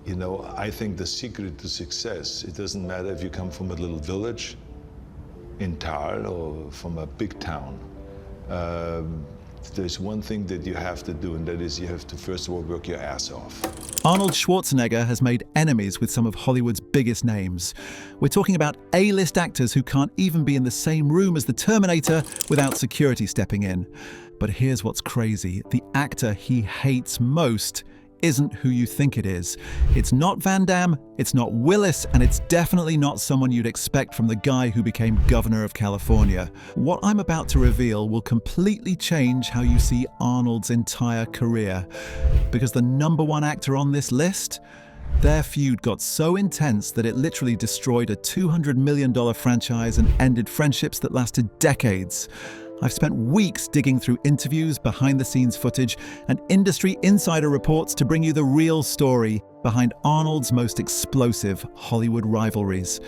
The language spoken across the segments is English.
You know, I think the secret to success, it doesn't matter if you come from a little village in Tal or from a big town. There's one thing that you have to do, and that is you have to first of all work your ass off. Arnold Schwarzenegger has made enemies with some of Hollywood's biggest names. We're talking about A-list actors who can't even be in the same room as the Terminator without security stepping in. But here's what's crazy. The actor he hates most isn't who you think it is. It's not Van Damme, it's not Willis, and it's definitely not someone you'd expect from the guy who became governor of California. What I'm about to reveal will completely change how you see Arnold's entire career. Because the #1 actor on this list, their feud got so intense that it literally destroyed a $200 million franchise and ended friendships that lasted decades. I've spent weeks digging through interviews, behind-the-scenes footage, and industry insider reports to bring you the real story behind Arnold's most explosive Hollywood rivalries.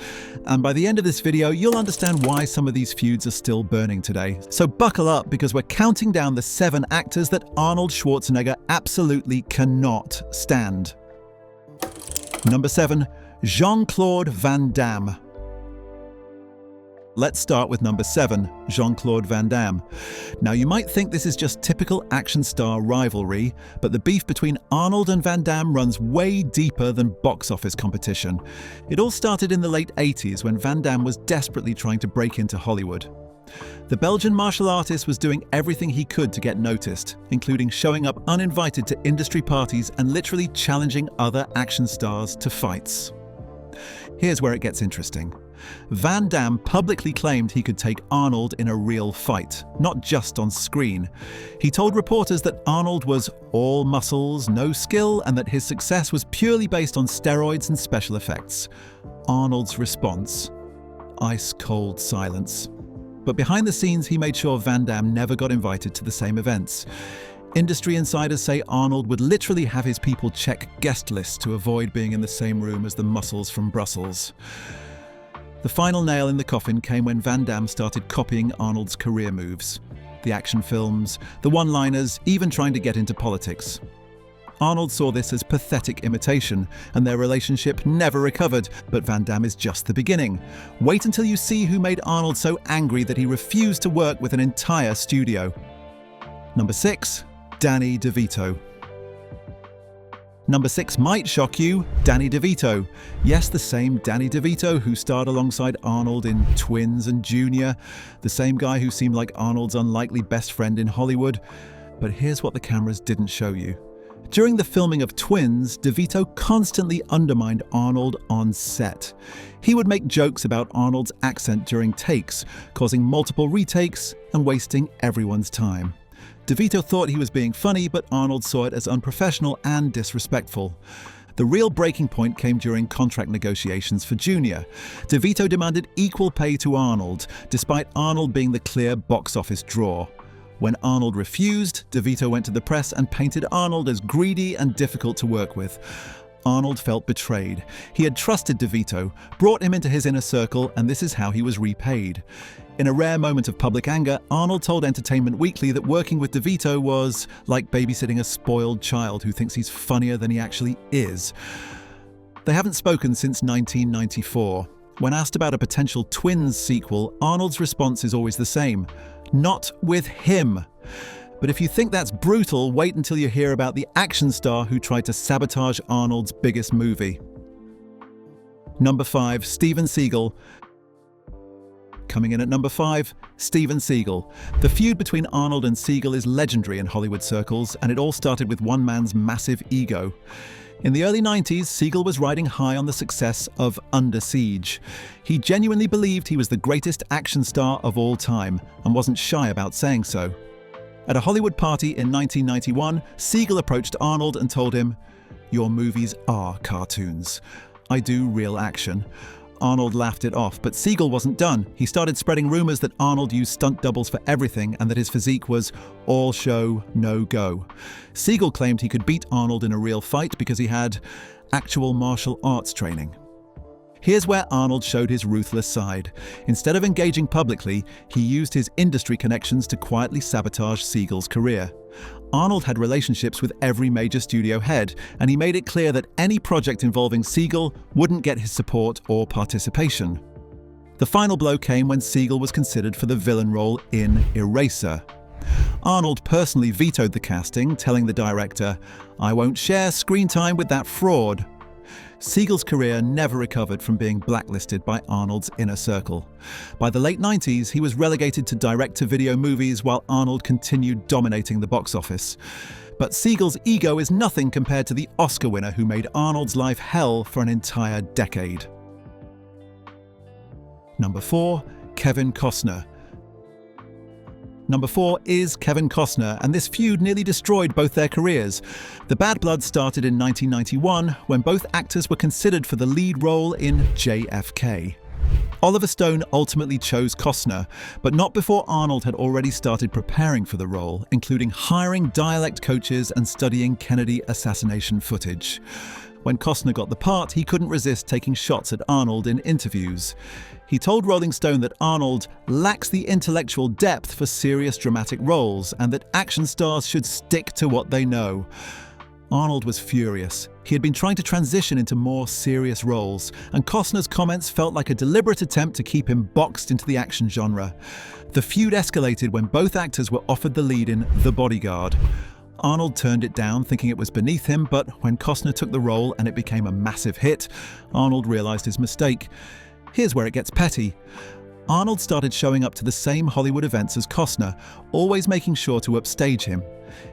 And by the end of this video, you'll understand why some of these feuds are still burning today. So buckle up, because we're counting down the 7 actors that Arnold Schwarzenegger absolutely cannot stand. Number 7, Jean-Claude Van Damme. Let's start with number 7, Jean-Claude Van Damme. Now, you might think this is just typical action star rivalry, but the beef between Arnold and Van Damme runs way deeper than box office competition. It all started in the late 80s when Van Damme was desperately trying to break into Hollywood. The Belgian martial artist was doing everything he could to get noticed, including showing up uninvited to industry parties and literally challenging other action stars to fights. Here's where it gets interesting. Van Damme publicly claimed he could take Arnold in a real fight, not just on screen. He told reporters that Arnold was all muscles, no skill, and that his success was purely based on steroids and special effects. Arnold's response: ice-cold silence. But behind the scenes, he made sure Van Damme never got invited to the same events. Industry insiders say Arnold would literally have his people check guest lists to avoid being in the same room as the muscles from Brussels. The final nail in the coffin came when Van Damme started copying Arnold's career moves. The action films, the one-liners, even trying to get into politics. Arnold saw this as pathetic imitation, and their relationship never recovered, but Van Damme is just the beginning. Wait until you see who made Arnold so angry that he refused to work with an entire studio. Number 6, Danny DeVito. Number 6 might shock you, Danny DeVito. Yes, the same Danny DeVito who starred alongside Arnold in Twins and Junior, the same guy who seemed like Arnold's unlikely best friend in Hollywood. But here's what the cameras didn't show you. During the filming of Twins, DeVito constantly undermined Arnold on set. He would make jokes about Arnold's accent during takes, causing multiple retakes and wasting everyone's time. DeVito thought he was being funny, but Arnold saw it as unprofessional and disrespectful. The real breaking point came during contract negotiations for Junior. DeVito demanded equal pay to Arnold, despite Arnold being the clear box office draw. When Arnold refused, DeVito went to the press and painted Arnold as greedy and difficult to work with. Arnold felt betrayed. He had trusted DeVito, brought him into his inner circle, and this is how he was repaid. In a rare moment of public anger, Arnold told Entertainment Weekly that working with DeVito was like babysitting a spoiled child who thinks he's funnier than he actually is. They haven't spoken since 1994. When asked about a potential Twins sequel, Arnold's response is always the same: not with him. But if you think that's brutal, wait until you hear about the action star who tried to sabotage Arnold's biggest movie. Number 5, Steven Seagal. Coming in at number 5, Steven Seagal. The feud between Arnold and Seagal is legendary in Hollywood circles, and it all started with one man's massive ego. In the early 90s, Seagal was riding high on the success of Under Siege. He genuinely believed he was the greatest action star of all time, and wasn't shy about saying so. At a Hollywood party in 1991, Seagal approached Arnold and told him, "Your movies are cartoons. I do real action." Arnold laughed it off, but Seagal wasn't done. He started spreading rumors that Arnold used stunt doubles for everything and that his physique was all show, no go. Seagal claimed he could beat Arnold in a real fight because he had actual martial arts training. Here's where Arnold showed his ruthless side. Instead of engaging publicly, he used his industry connections to quietly sabotage Seagal's career. Arnold had relationships with every major studio head, and he made it clear that any project involving Seagal wouldn't get his support or participation. The final blow came when Seagal was considered for the villain role in Eraser. Arnold personally vetoed the casting, telling the director, "I won't share screen time with that fraud." Seagal's career never recovered from being blacklisted by Arnold's inner circle. By the late 90s, he was relegated to direct-to-video movies while Arnold continued dominating the box office. But Seagal's ego is nothing compared to the Oscar winner who made Arnold's life hell for an entire decade. Number 4, Kevin Costner. Number 4 is Kevin Costner, and this feud nearly destroyed both their careers. The bad blood started in 1991 when both actors were considered for the lead role in JFK. Oliver Stone ultimately chose Costner, but not before Arnold had already started preparing for the role, including hiring dialect coaches and studying Kennedy assassination footage. When Costner got the part, he couldn't resist taking shots at Arnold in interviews. He told Rolling Stone that Arnold lacks the intellectual depth for serious dramatic roles and that action stars should stick to what they know. Arnold was furious. He had been trying to transition into more serious roles, and Costner's comments felt like a deliberate attempt to keep him boxed into the action genre. The feud escalated when both actors were offered the lead in The Bodyguard. Arnold turned it down, thinking it was beneath him, but when Costner took the role and it became a massive hit, Arnold realized his mistake. Here's where it gets petty. Arnold started showing up to the same Hollywood events as Costner, always making sure to upstage him.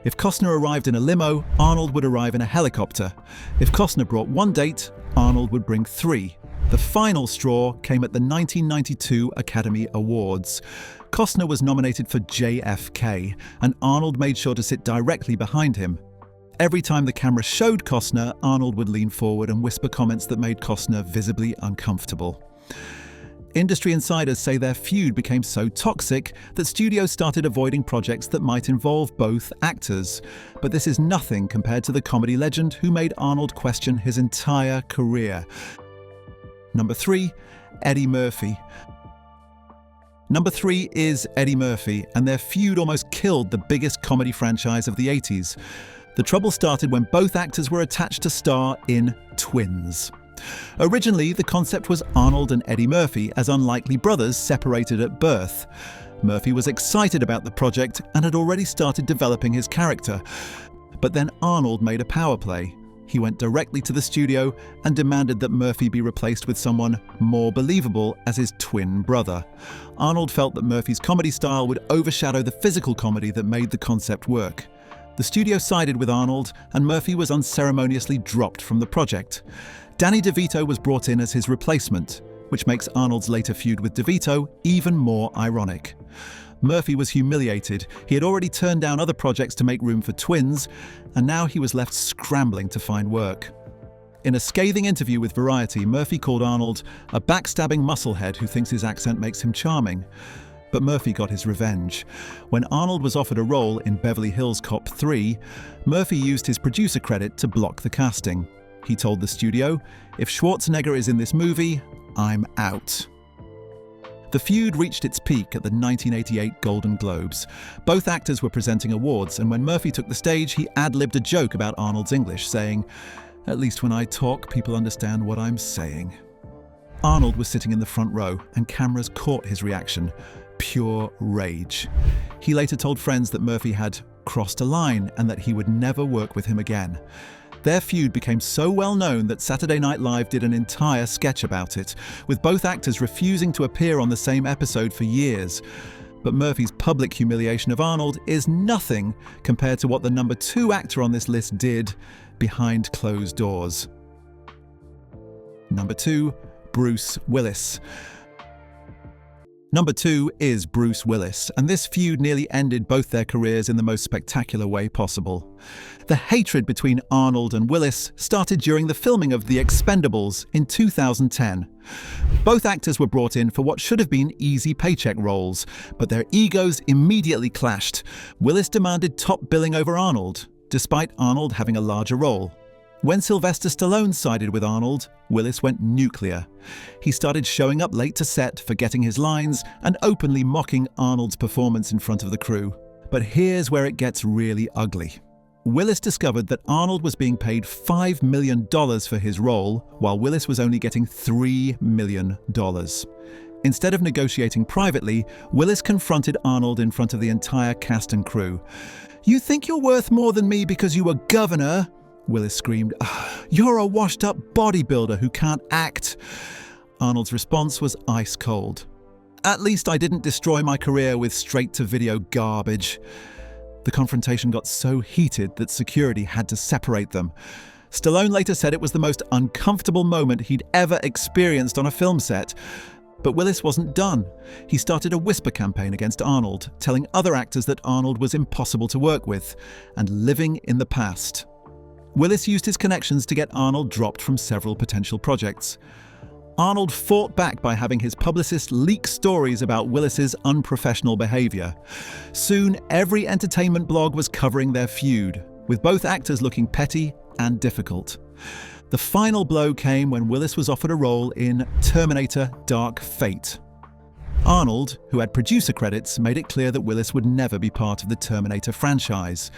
If Costner arrived in a limo, Arnold would arrive in a helicopter. If Costner brought one date, Arnold would bring 3. The final straw came at the 1992 Academy Awards. Costner was nominated for JFK, and Arnold made sure to sit directly behind him. Every time the camera showed Costner, Arnold would lean forward and whisper comments that made Costner visibly uncomfortable. Industry insiders say their feud became so toxic that studios started avoiding projects that might involve both actors. But this is nothing compared to the comedy legend who made Arnold question his entire career. Number 3, Eddie Murphy. Number 3 is Eddie Murphy, and their feud almost killed the biggest comedy franchise of the 80s. The trouble started when both actors were attached to star in Twins. Originally, the concept was Arnold and Eddie Murphy as unlikely brothers separated at birth. Murphy was excited about the project and had already started developing his character. But then Arnold made a power play. He went directly to the studio and demanded that Murphy be replaced with someone more believable as his twin brother. Arnold felt that Murphy's comedy style would overshadow the physical comedy that made the concept work. The studio sided with Arnold, and Murphy was unceremoniously dropped from the project. Danny DeVito was brought in as his replacement, which makes Arnold's later feud with DeVito even more ironic. Murphy was humiliated. He had already turned down other projects to make room for Twins, and now he was left scrambling to find work. In a scathing interview with Variety, Murphy called Arnold a backstabbing musclehead who thinks his accent makes him charming. But Murphy got his revenge. When Arnold was offered a role in Beverly Hills Cop 3, Murphy used his producer credit to block the casting. He told the studio, "If Schwarzenegger is in this movie, I'm out." The feud reached its peak at the 1988 Golden Globes. Both actors were presenting awards, and when Murphy took the stage, he ad-libbed a joke about Arnold's English, saying, "At least when I talk, people understand what I'm saying." Arnold was sitting in the front row, and cameras caught his reaction. Pure rage. He later told friends that Murphy had crossed a line and that he would never work with him again. Their feud became so well known that Saturday Night Live did an entire sketch about it, with both actors refusing to appear on the same episode for years. But Murphy's public humiliation of Arnold is nothing compared to what the number 2 actor on this list did behind closed doors. Number 2, Bruce Willis. Number 2 is Bruce Willis, and this feud nearly ended both their careers in the most spectacular way possible. The hatred between Arnold and Willis started during the filming of The Expendables in 2010. Both actors were brought in for what should have been easy paycheck roles, but their egos immediately clashed. Willis demanded top billing over Arnold, despite Arnold having a larger role. When Sylvester Stallone sided with Arnold, Willis went nuclear. He started showing up late to set, forgetting his lines, and openly mocking Arnold's performance in front of the crew. But here's where it gets really ugly. Willis discovered that Arnold was being paid $5 million for his role, while Willis was only getting $3 million. Instead of negotiating privately, Willis confronted Arnold in front of the entire cast and crew. "You think you're worth more than me because you were governor?" Willis screamed. "You're a washed-up bodybuilder who can't act." Arnold's response was ice cold. "At least I didn't destroy my career with straight-to-video garbage." The confrontation got so heated that security had to separate them. Stallone later said it was the most uncomfortable moment he'd ever experienced on a film set. But Willis wasn't done. He started a whisper campaign against Arnold, telling other actors that Arnold was impossible to work with and living in the past. Willis used his connections to get Arnold dropped from several potential projects. Arnold fought back by having his publicist leak stories about Willis's unprofessional behavior. Soon, every entertainment blog was covering their feud, with both actors looking petty and difficult. The final blow came when Willis was offered a role in Terminator: Dark Fate. Arnold, who had producer credits, made it clear that Willis would never be part of the Terminator franchise.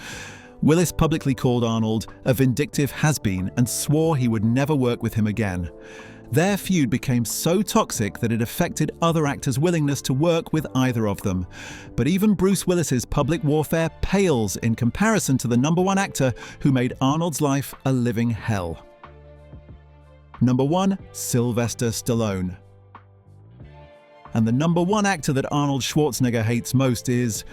Willis publicly called Arnold a vindictive has-been and swore he would never work with him again. Their feud became so toxic that it affected other actors' willingness to work with either of them. But even Bruce Willis's public warfare pales in comparison to the #1 actor who made Arnold's life a living hell. Number 1, Sylvester Stallone. And the #1 actor that Arnold Schwarzenegger hates most is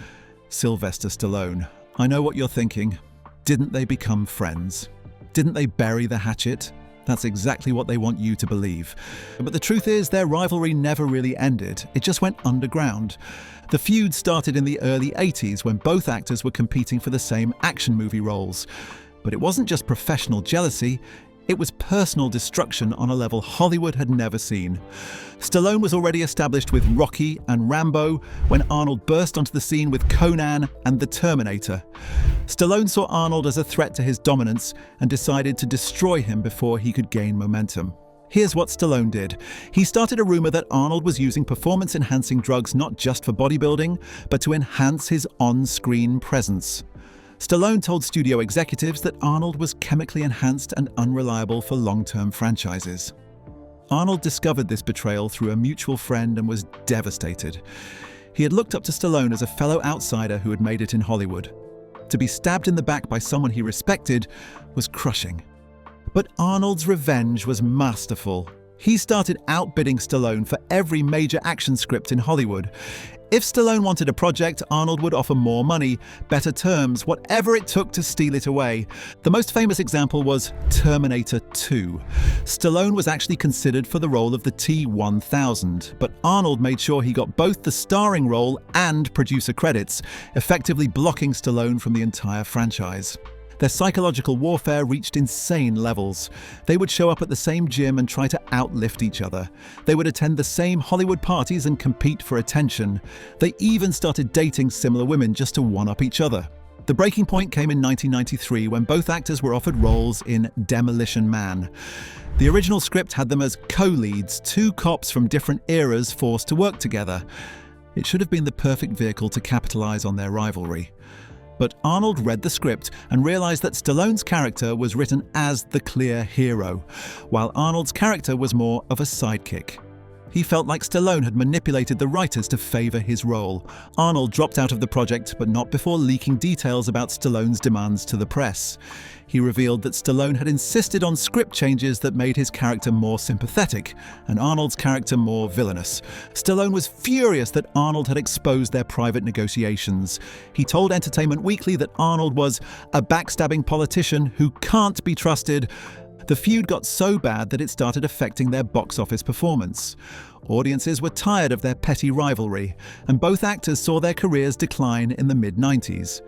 Sylvester Stallone. I know what you're thinking. Didn't they become friends? Didn't they bury the hatchet? That's exactly what they want you to believe. But the truth is, their rivalry never really ended. It just went underground. The feud started in the early 80s when both actors were competing for the same action movie roles. But it wasn't just professional jealousy. It was personal destruction on a level Hollywood had never seen. Stallone was already established with Rocky and Rambo when Arnold burst onto the scene with Conan and The Terminator. Stallone saw Arnold as a threat to his dominance and decided to destroy him before he could gain momentum. Here's what Stallone did. He started a rumor that Arnold was using performance-enhancing drugs not just for bodybuilding, but to enhance his on-screen presence. Stallone told studio executives that Arnold was chemically enhanced and unreliable for long-term franchises. Arnold discovered this betrayal through a mutual friend and was devastated. He had looked up to Stallone as a fellow outsider who had made it in Hollywood. To be stabbed in the back by someone he respected was crushing. But Arnold's revenge was masterful. He started outbidding Stallone for every major action script in Hollywood. If Stallone wanted a project, Arnold would offer more money, better terms, whatever it took to steal it away. The most famous example was Terminator 2. Stallone was actually considered for the role of the T-1000, but Arnold made sure he got both the starring role and producer credits, effectively blocking Stallone from the entire franchise. Their psychological warfare reached insane levels. They would show up at the same gym and try to outlift each other. They would attend the same Hollywood parties and compete for attention. They even started dating similar women just to one-up each other. The breaking point came in 1993 when both actors were offered roles in Demolition Man. The original script had them as co-leads, two cops from different eras forced to work together. It should have been the perfect vehicle to capitalize on their rivalry. But Arnold read the script and realized that Stallone's character was written as the clear hero, while Arnold's character was more of a sidekick. He felt like Stallone had manipulated the writers to favor his role. Arnold dropped out of the project, but not before leaking details about Stallone's demands to the press. He revealed that Stallone had insisted on script changes that made his character more sympathetic and Arnold's character more villainous. Stallone was furious that Arnold had exposed their private negotiations. He told Entertainment Weekly that Arnold was a backstabbing politician who can't be trusted. The feud got so bad that it started affecting their box office performance. Audiences were tired of their petty rivalry, and both actors saw their careers decline in the mid-90s.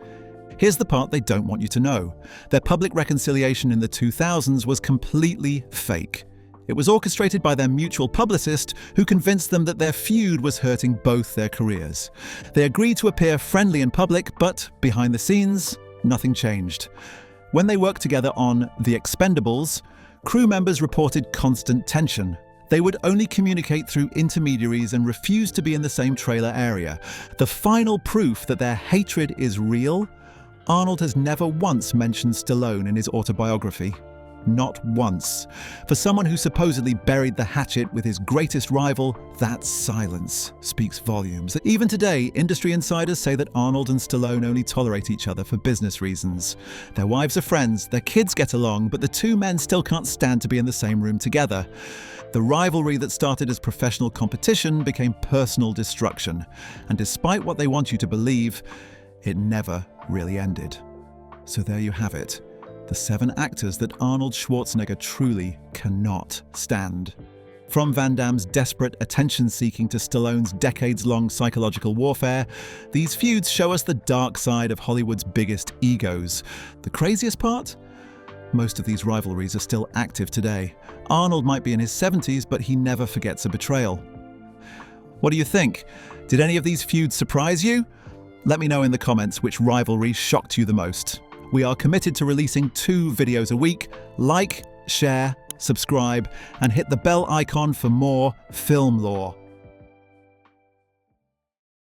Here's the part they don't want you to know. Their public reconciliation in the 2000s was completely fake. It was orchestrated by their mutual publicist, who convinced them that their feud was hurting both their careers. They agreed to appear friendly in public, but behind the scenes, nothing changed. When they worked together on The Expendables, Crew members reported constant tension. They would only communicate through intermediaries and refuse to be in the same trailer area. The final proof that their hatred is real? Arnold has never once mentioned Stallone in his autobiography. Not once. For someone who supposedly buried the hatchet with his greatest rival, that silence speaks volumes. Even today, industry insiders say that Arnold and Stallone only tolerate each other for business reasons. Their wives are friends, their kids get along, but the two men still can't stand to be in the same room together. The rivalry that started as professional competition became personal destruction. And despite what they want you to believe, it never really ended. So there you have it. The 7 actors that Arnold Schwarzenegger truly cannot stand. From Van Damme's desperate attention-seeking to Stallone's decades-long psychological warfare, these feuds show us the dark side of Hollywood's biggest egos. The craziest part? Most of these rivalries are still active today. Arnold might be in his 70s, but he never forgets a betrayal. What do you think? Did any of these feuds surprise you? Let me know in the comments which rivalry shocked you the most. We are committed to releasing 2 videos a week. Like, share, subscribe, and hit the bell icon for more film lore.